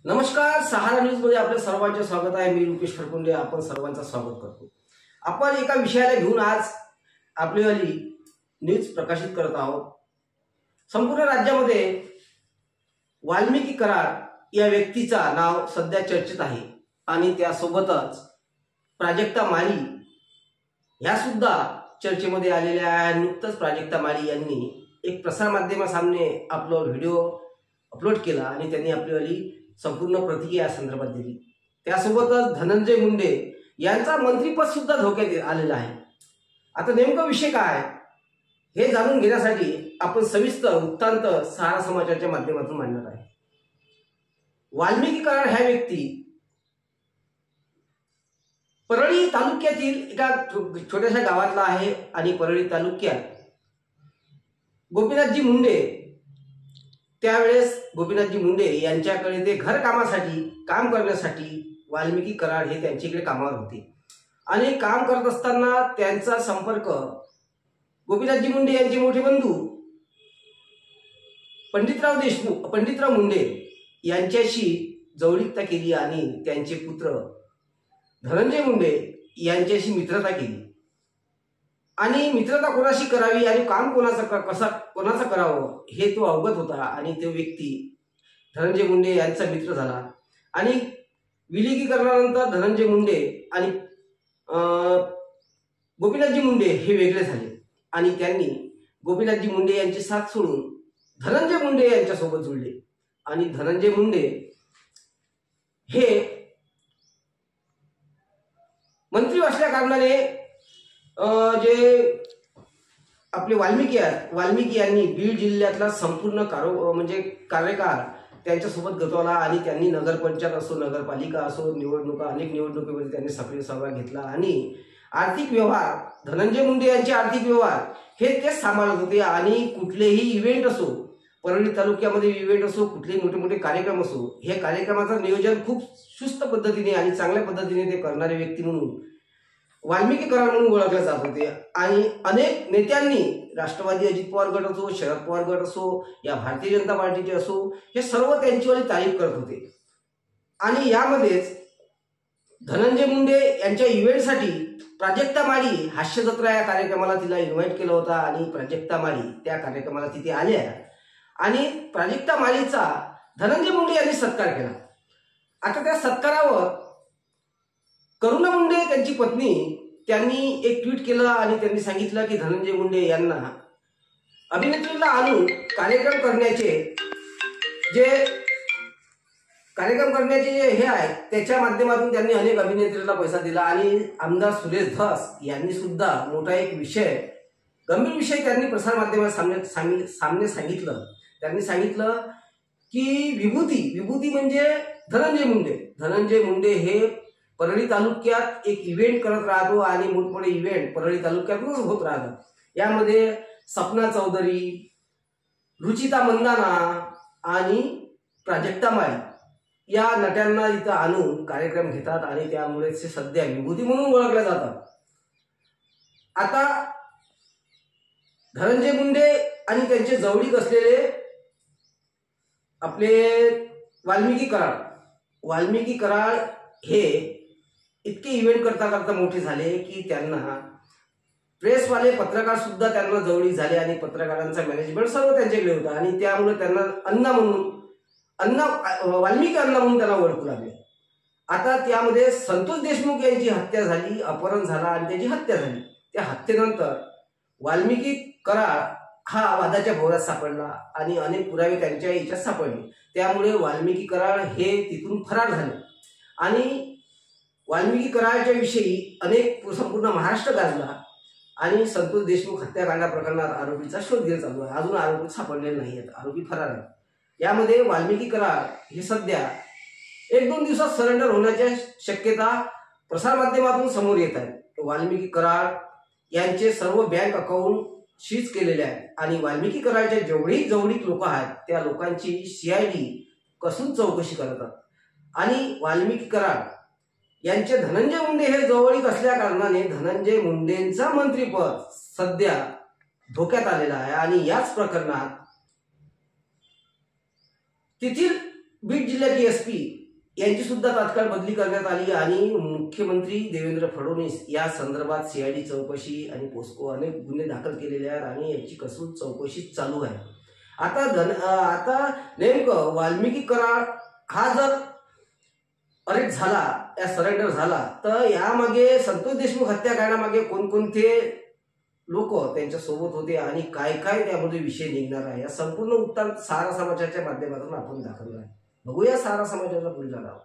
नमस्कार, सहारा न्यूज मध्ये आपल्या सर्वांचे स्वागत आहे। मी रुपेश खरकुंडे आपण सर्वांचं स्वागत करतो। आपण एका विषयाला घेऊन आज आपली न्यूज प्रकाशित करत आहोत। संपूर्ण राज्यामध्ये वाल्मिकी कराड या व्यक्तीचा नाव सध्या चर्चेत आहे आणि त्यासोबतच प्राजक्ता माळी ह्या सुद्धा चर्चेमध्ये आलेल्या आहे। नुकतंच प्राजक्ता माळी यांनी एक प्रसार माध्यमासामने आपला व्हिडिओ अपलोड केला आणि त्यांनी आपली संपूर्ण प्रतिक्रिया या संदर्भात दिली। त्यासोबतच धनंजय मुंडे यांचा मंत्रीपद सुद्धा धोक्यात आलेला आहे। आता नेमका विषय काय हे जाणून घेण्यासाठी आपण सविस्तर वृत्तांत सहारा समाचारच्या माध्यमातून मांडणार आहे। वाल्मिकी कराड ह्या व्यक्ती परळी तालुक्यातील एका छोट्याशा गावातला आहे आणि परळी तालुक्यात गोपीनाथजी मुंडे त्यावेळेस गोपीनाथजी मुंडे यांच्याकडे ते घर कामासाठी काम करण्यासाठी वाल्मिकी कराड हे त्यांच्याकडे कामावर होते आणि काम करत असताना त्यांचा संपर्क गोपीनाथजी मुंडे यांचे मोठे बंधू पंडितराव मुंडे यांच्याशी जवळीकता केली आणि त्यांचे पुत्र धनंजय मुंडे यांच्याशी मित्रता केली आणि मित्रता कोणाशी करावी आणि काम कोणाचं करावं हे तो अवगत होता आणि तो व्यक्ती धनंजय मुंडे यांचा मित्र झाला आणि विलिगीकरणानंतर धनंजय मुंडे आणि गोपीनाथजी मुंडे हे वेगळे झाले आणि त्यांनी गोपीनाथजी मुंडे यांची साथ सोडून धनंजय मुंडे यांच्यासोबत जुळले आणि धनंजय मुंडे हे मंत्री असल्या कारणाने जे आपले वाल्मिकी यांनी बीड जिल्ह्यातला संपूर्ण कार्यकाळ त्यांच्यासोबत गतवला आणि त्यांनी नगरपंचायत असो नगरपालिका असो अनेक निवडणुकीमध्ये त्यांनी सक्रिय सहभाग घेतला आणि आर्थिक व्यवहार धनंजय मुंडे यांचे आर्थिक व्यवहार हे तेच सांभाळत होते आणि कुठलेही इव्हेंट असो परळी तालुक्यामध्ये इव्हेंट असो कुठलेही मोठे मोठे कार्यक्रम असो हे कार्यक्रमाचं नियोजन खूप सुस्त पद्धतीने आणि चांगल्या पद्धतीने ते करणारे व्यक्ती म्हणून वाल्मिकी कराड म्हणून ओळखले जात होते आणि अनेक नेत्यांनी राष्ट्रवादी अजित पवार गट असो शरद पवार गट असो या भारतीय जनता पार्टीचे असो हे सर्व त्यांचीवाली तारीफ करत होते आणि यामध्येच धनंजय मुंडे यांच्या इव्हेंटसाठी प्राजक्ता माळी हास्य जत्रा या कार्यक्रमाला तिला इन्व्हाइट केलं होतं आणि प्राजक्ता माळी त्या कार्यक्रमाला तिथे आल्या आणि प्राजक्ता माळीचा धनंजय मुंडे यांनी सत्कार केला। आता त्या सत्कारावर करुणा मुंडे त्यांची पत्नी त्यांनी एक ट्विट केलं आणि त्यांनी सांगितलं की धनंजय मुंडे यांना अभिनेत्रीला आणून कार्यक्रम करण्याचे जे हे आहे त्याच्या माध्यमातून त्यांनी अनेक अभिनेत्रीला पैसा दिला आणि आमदार सुरेश धस यांनी सुद्धा मोठा एक गंभीर विषय त्यांनी प्रसार माध्यमात सामने सांगितलं। त्यांनी सांगितलं की विभूती म्हणजे धनंजय मुंडे हे परळी तालुक्यात एक इव्हेंट करत राहतो आणि मोठमोठे इव्हेंट परळी तालुक्यातूनच होत राहतात। यामध्ये सपना चौधरी रुचिता मंदाना आणि प्राजक्ता माळी या नट्यांना इथं आणून कार्यक्रम घेतात आणि त्यामुळे ते सध्या विभूती म्हणून ओळखले जातात। आता धनंजय मुंडे आणि त्यांचे जवळीक असलेले आपले वाल्मिकी कराड हे इतके इव्हेंट करता मोठे झाले की त्यांना प्रेसवाले पत्रकार सुद्धा त्यांना जवळीक झाले आणि पत्रकारांचा मॅनेजमेंट सर्व त्यांच्याकडे होता आणि त्यामुळे त्यांना वाल्मिकी अण्णा म्हणून त्यांना ओळखू लागले। आता त्यामध्ये संतोष देशमुख यांची हत्या झाली, अपहरण झाला आणि त्याची हत्या झाली। त्या हत्येनंतर वाल्मिकी कराड हा वादाच्या भोवऱ्यात सापडला आणि अनेक पुरावे त्यांच्या याच्यात सापडले। त्यामुळे वाल्मिकी कराड हे तिथून फरार झाले आणि वाल्मिकी कराडच्या विषयी संपूर्ण महाराष्ट्र गाजला आणि संतोष देशमुख हत्याकांड प्रकरणात आरोपीचा शोध घेत चालू आहे। अजून आरोपी सापडलेले नाही आहेत, आरोपी फरार आहेत। यामध्ये वाल्मिकी कराड हे सध्या 1-2 दिवसात सरेंडर होण्याच्या शक्यता प्रसार माध्यमातून समोर येत आहे। वाल्मिकी कराड यांचे सर्व बँक अकाउंट सीज केलेले आहेत आणि वाल्मिकी कराडच्या जेवढेही जवळीक लोक आहेत त्या लोकांची CID कसून चौकशी करतात आणि वाल्मिकी कराड यांचे धनंजय मुंडे हे जवळीक असल्या कारणाने धनंजय मुंडेंचा मंत्रीपद सध्या धोक्यात आलेला आहे आणि याच प्रकरणात तेथील बीड जिल्ह्याचे SP यांची सुद्धा तात्काळ बदली करण्यात आली आणि मुख्यमंत्री देवेंद्र फडणवीस या संदर्भात CID चौकशी आणि पोस्को अनेक गुन्हे दाखल केलेले आहेत आणि याची कसून चौकशी चालू आहे. आता नेमकं वाल्मिकी करार हा जर अरेस्ट झाला, या सरेंडर झाला, तर यामागे संतोष देशमुख हत्याकांडामागे कोणकोणते लोक त्यांच्या सोबत होते आणि काय काय त्यामध्ये विषय निघणार आहे, या संपूर्ण उत्तर सारा समाजाच्या माध्यमातून आपण दाखवणार आहे. बघूया सारा समाजाचा पुढचा राव.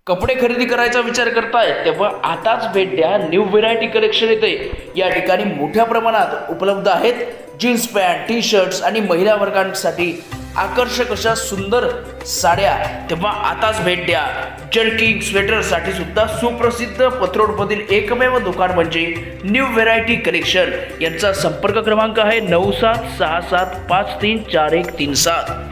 कपडे खरेदी करायचा विचार करताय तेव्हा आताच भेट द्या न्यू व्हेरायटी कलेक्शन येथे. या ठिकाणी मोठ्या प्रमाणात उपलब्ध आहेत जीन्स पॅन्ट, टी शर्ट्स आणि महिला वर्गांसाठी आकर्षक अशा सुंदर साड्या. तेव्हा आताच भेट द्या. जर्किंग स्वेटरसाठी सुद्धा सुप्रसिद्ध पत्रोडमधील एकमेव दुकान म्हणजे न्यू व्हेरायटी कलेक्शन. यांचा संपर्क क्रमांक आहे 9767534137.